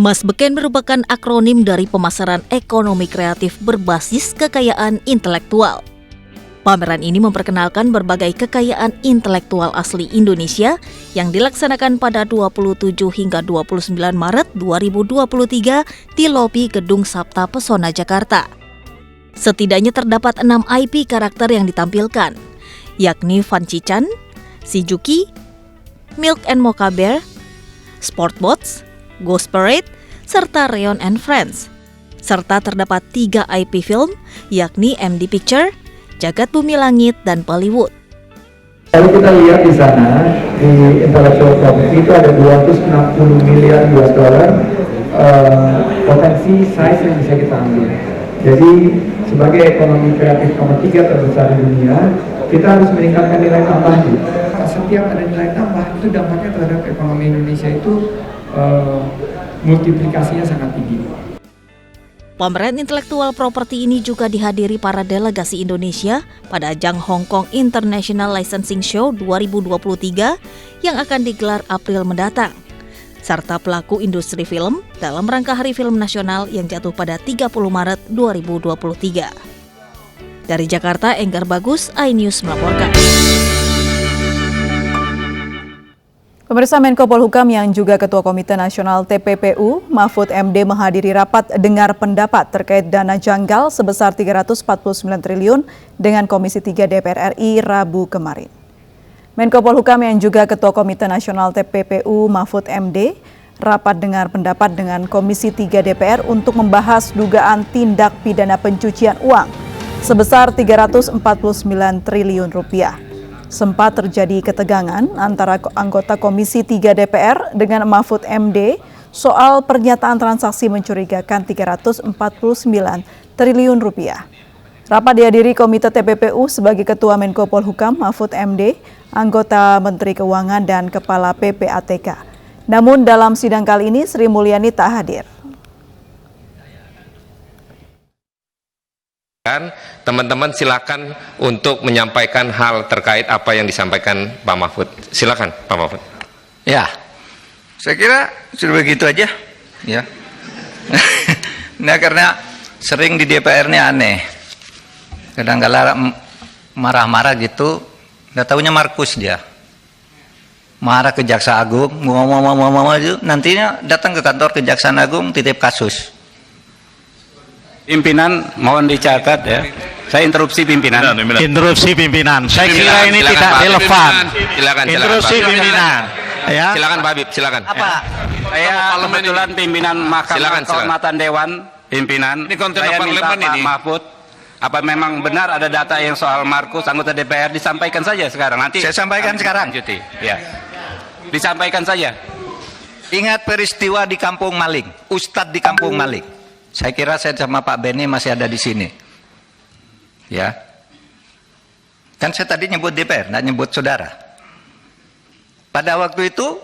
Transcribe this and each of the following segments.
Masbeken merupakan akronim dari pemasaran ekonomi kreatif berbasis kekayaan intelektual. Pameran ini memperkenalkan berbagai kekayaan intelektual asli Indonesia yang dilaksanakan pada 27 hingga 29 Maret 2023 di lobi Gedung Sabta Pesona Jakarta. Setidaknya terdapat 6 IP karakter yang ditampilkan, yakni Fanchi-chan, Shizuki, Milk and Mocha Bear, Sportbots, Ghost Parade, serta Rayon and Friends. Serta terdapat 3 IP film, yakni MD Picture, Jagat Bumi Langit, dan Bollywood. Kalau kita lihat di sana, di intellectual property itu ada 260 miliar US dollar potensi size yang bisa kita ambil. Jadi sebagai ekonomi kreatif nomor 3 terbesar di dunia, kita harus meningkatkan nilai tambah. Setiap ada nilai tambah, itu dampaknya terhadap ekonomi Indonesia itu multiplikasinya sangat tinggi. Pameran intelektual properti ini juga dihadiri para delegasi Indonesia pada ajang Hong Kong International Licensing Show 2023 yang akan digelar April mendatang, serta pelaku industri film dalam rangka Hari Film Nasional yang jatuh pada 30 Maret 2023. Dari Jakarta, Enggar Bagus, iNews melaporkan. Pemirsa, Menko Polhukam yang juga Ketua Komite Nasional TPPU, Mahfud MD menghadiri rapat dengar pendapat terkait dana janggal sebesar 349 triliun dengan Komisi 3 DPR RI Rabu kemarin. Menko Polhukam yang juga Ketua Komite Nasional TPPU, Mahfud MD, rapat dengar pendapat dengan Komisi 3 DPR untuk membahas dugaan tindak pidana pencucian uang sebesar 349 triliun rupiah. Sempat terjadi ketegangan antara anggota Komisi 3 DPR dengan Mahfud MD soal pernyataan transaksi mencurigakan 349 triliun rupiah. Rapat dihadiri Komite TPPU sebagai Ketua Menko Polhukam Mahfud MD, anggota Menteri Keuangan dan Kepala PPATK. Namun dalam sidang kali ini Sri Mulyani tak hadir. Teman-teman silakan untuk menyampaikan hal terkait apa yang disampaikan Pak Mahfud. Silakan Pak Mahfud. Ya, saya kira sudah begitu aja. Ya. Nah, karena sering di DPR ini aneh. Kadang-kadang marah-marah gitu, nggak tahunya Markus dia. Marah ke Jaksa Agung, ngomong nantinya datang ke kantor Kejaksaan Agung titip kasus. Pimpinan mohon dicatat ya. Saya interupsi pimpinan. Interupsi pimpinan. Saya kira ini tidak relevan. Silakan. Interupsi pimpinan. Ya. Silakan Pak Habib, silakan. Apa? Saya kebetulan pimpinan Mahkamah Kehormatan Dewan, pimpinan. Ini konten saya minta parlemen Pak ini. Mahfud, apa memang benar ada data yang soal Markus anggota DPR, disampaikan saja sekarang. Nanti Saya sampaikan sekarang. Lanjuti. Ya. Disampaikan saja. Ingat peristiwa di Kampung Maling, Ustadz di Kampung Maling. Saya kira saya sama Pak Beni masih ada di sini. Ya. Kan saya tadi nyebut DPR, nggak nyebut saudara. Pada waktu itu,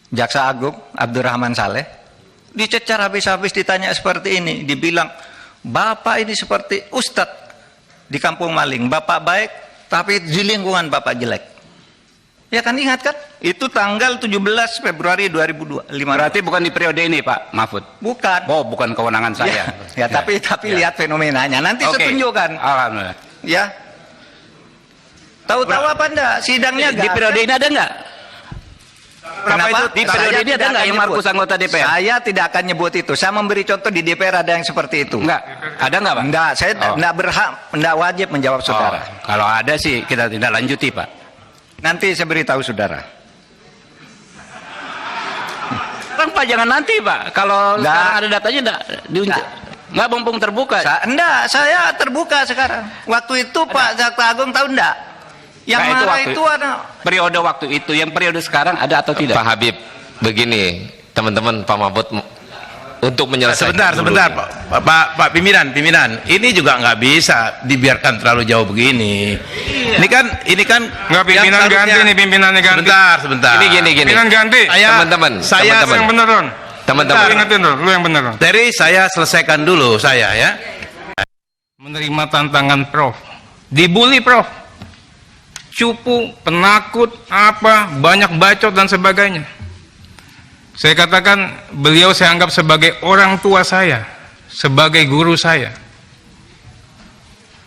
Jaksa Agung Abdurrahman Saleh dicecar habis-habis, ditanya seperti ini. Dibilang, Bapak ini seperti Ustadz di Kampung Maling. Bapak baik, tapi di lingkungan Bapak jelek. Ya kan, ingat kan? Itu tanggal 17 Februari 2025. Berarti bukan di periode ini Pak Mahfud? Bukan. Oh, bukan kewenangan saya. Ya, tapi lihat fenomenanya. Nanti saya tunjukkan. Alhamdulillah. Ya. Tahu-tahu apa enggak? Sidangnya Di periode ini ada enggak? Kenapa? Di periode ini ada enggak yang Markus anggota DPR? Saya tidak akan nyebut itu. Saya memberi contoh di DPR ada yang seperti itu. Enggak. Ada enggak, Pak? Enggak, saya enggak berhak, enggak wajib menjawab saudara. Kalau ada sih kita tidak lanjuti, Pak. Nanti saya beritahu saudara. Pak, jangan nanti Pak. Kalau sekarang ada datanya enggak mumpung terbuka. Enggak, saya terbuka sekarang. Waktu itu ada. Pak Jaksa Agung tahu enggak? Yang marah itu ada. Periode waktu itu, yang periode sekarang ada atau tidak? Pak Habib, begini teman-teman, Pak Mahfud untuk menyelesaikan. Sebentar Pak pimpinan, ini juga nggak bisa dibiarkan terlalu jauh begini. Iya. Ini kan nggak, pimpinan ganti nih, pimpinannya ganti. Sebentar. Ini gini. Pimpinan ganti. Teman-teman. Yang bener Ron. Teman-teman. Ingetin lu yang bener Ron. Dari saya selesaikan dulu ya. Menerima tantangan Prof. Dibully Prof. Cupu, penakut, banyak bacot dan sebagainya. Saya katakan beliau saya anggap sebagai orang tua saya, sebagai guru saya.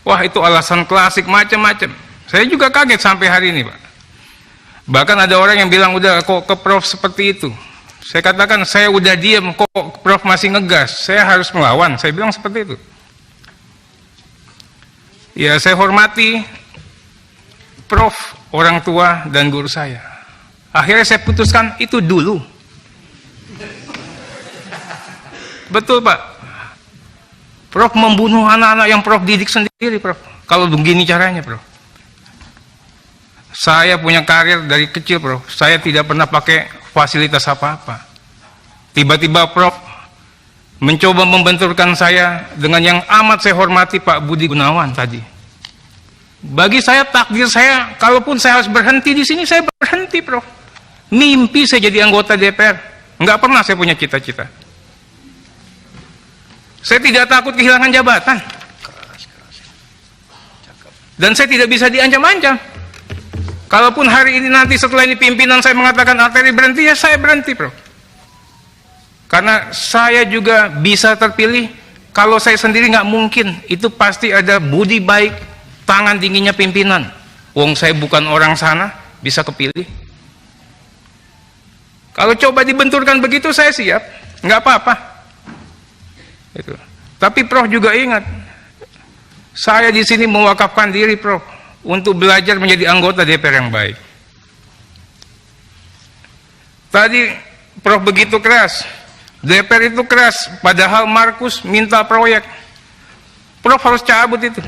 Wah, itu alasan klasik macam-macam. Saya juga kaget sampai hari ini, Pak. Bahkan ada orang yang bilang, udah kok ke Prof seperti itu. Saya katakan, saya udah diam, kok Prof masih ngegas. Saya harus melawan. Saya bilang seperti itu. Ya, saya hormati Prof, orang tua dan guru saya. Akhirnya saya putuskan itu dulu. Betul, Pak. Prof membunuh anak-anak yang Prof didik sendiri, Prof. Kalau begini caranya, Prof. Saya punya karir dari kecil, Prof. Saya tidak pernah pakai fasilitas apa-apa. Tiba-tiba Prof mencoba membenturkan saya dengan yang amat saya hormati, Pak Budi Gunawan tadi. Bagi saya, takdir saya, kalaupun saya harus berhenti di sini, saya berhenti, Prof. Mimpi saya jadi anggota DPR. Enggak pernah saya punya cita-cita. Saya tidak takut kehilangan jabatan. Dan saya tidak bisa diancam-ancam. Kalaupun hari ini nanti setelah ini pimpinan saya mengatakan Arteri berhenti, ya saya berhenti, Prof. Karena saya juga bisa terpilih. Kalau saya sendiri nggak mungkin. Itu pasti ada budi baik, tangan dinginnya pimpinan. Wong saya bukan orang sana, bisa kepilih. Kalau coba dibenturkan begitu, saya siap. Nggak apa-apa. Itu. Tapi Prof juga ingat, saya di sini mewakafkan diri, Prof, untuk belajar menjadi anggota DPR yang baik. Tadi Prof begitu keras, DPR itu keras, padahal Markus minta proyek. Prof harus cabut itu.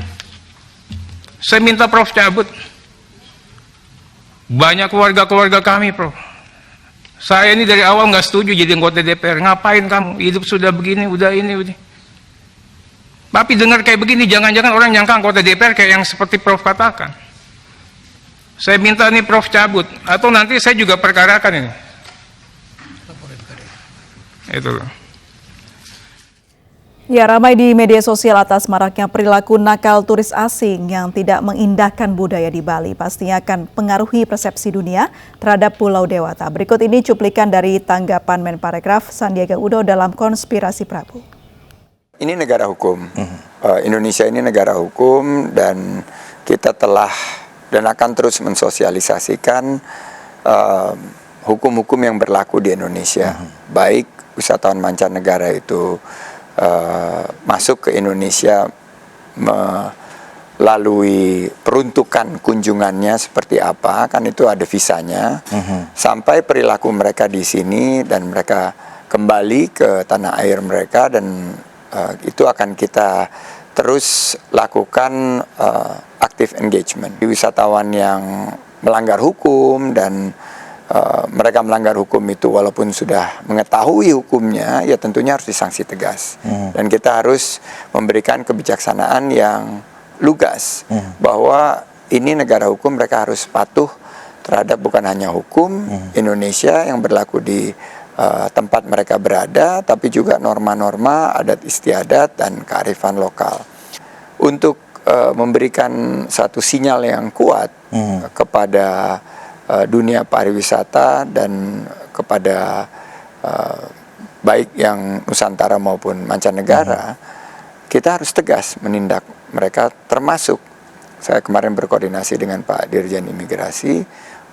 Saya minta Prof cabut. Banyak keluarga-keluarga kami, Prof. Saya ini dari awal nggak setuju jadi anggota DPR. Ngapain kamu? Hidup sudah begini, udah ini, udah. Tapi dengar kayak begini, jangan-jangan orang nyangka anggota DPR kayak yang seperti Prof katakan. Saya minta nih Prof cabut, atau nanti saya juga perkarakan ini. Itu loh. Ya, ramai di media sosial atas maraknya perilaku nakal turis asing yang tidak mengindahkan budaya di Bali. Pastinya akan pengaruhi persepsi dunia terhadap Pulau Dewata. Berikut ini cuplikan dari tanggapan Menparekraf Sandiaga Uno dalam Konspirasi Prabu. Ini negara hukum. Indonesia ini negara hukum dan kita telah dan akan terus mensosialisasikan hukum-hukum yang berlaku di Indonesia. Baik wisatawan mancanegara itu masuk ke Indonesia melalui peruntukan kunjungannya seperti apa, kan itu ada visanya, sampai perilaku mereka di sini dan mereka kembali ke tanah air mereka, dan itu akan kita terus lakukan active engagement. Wisatawan yang melanggar hukum dan mereka melanggar hukum itu walaupun sudah mengetahui hukumnya, ya tentunya harus disanksi tegas. Dan kita harus memberikan kebijaksanaan yang lugas bahwa ini negara hukum, mereka harus patuh terhadap bukan hanya hukum Indonesia yang berlaku di tempat mereka berada, tapi juga norma-norma adat istiadat dan kearifan lokal. Untuk memberikan satu sinyal yang kuat kepada dunia pariwisata dan kepada baik yang Nusantara maupun mancanegara, kita harus tegas menindak mereka, termasuk saya kemarin berkoordinasi dengan Pak Dirjen Imigrasi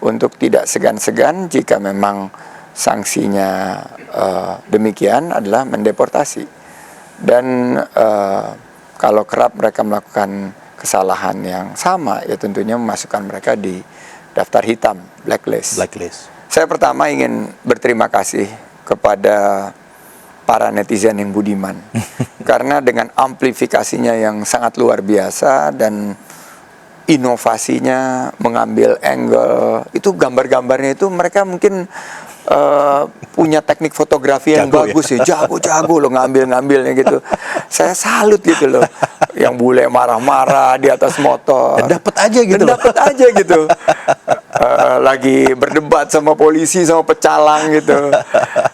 untuk tidak segan-segan jika memang sanksinya demikian adalah mendeportasi. Dan kalau kerap mereka melakukan kesalahan yang sama, ya tentunya memasukkan mereka di daftar hitam, blacklist. Saya pertama ingin berterima kasih kepada para netizen yang budiman. Karena dengan amplifikasinya yang sangat luar biasa dan inovasinya, mengambil angle, itu gambar-gambarnya itu mereka mungkin punya teknik fotografi yang bagus ya, jago loh ngambilnya gitu. Saya salut gitu loh. Yang bule marah-marah di atas motor. Dapat aja gitu. Lagi berdebat sama polisi, sama pecalang gitu.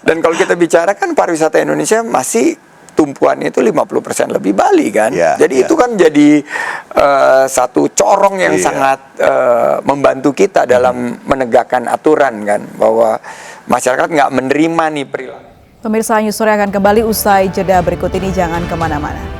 Dan kalau kita bicara kan pariwisata Indonesia masih tumpuannya itu 50% lebih Bali kan. Jadi itu kan jadi satu corong yang sangat membantu kita dalam menegakkan aturan kan, bahwa masyarakat nggak menerima nih perilaku. Pemirsa News Sore akan kembali usai jeda berikut ini, jangan kemana-mana.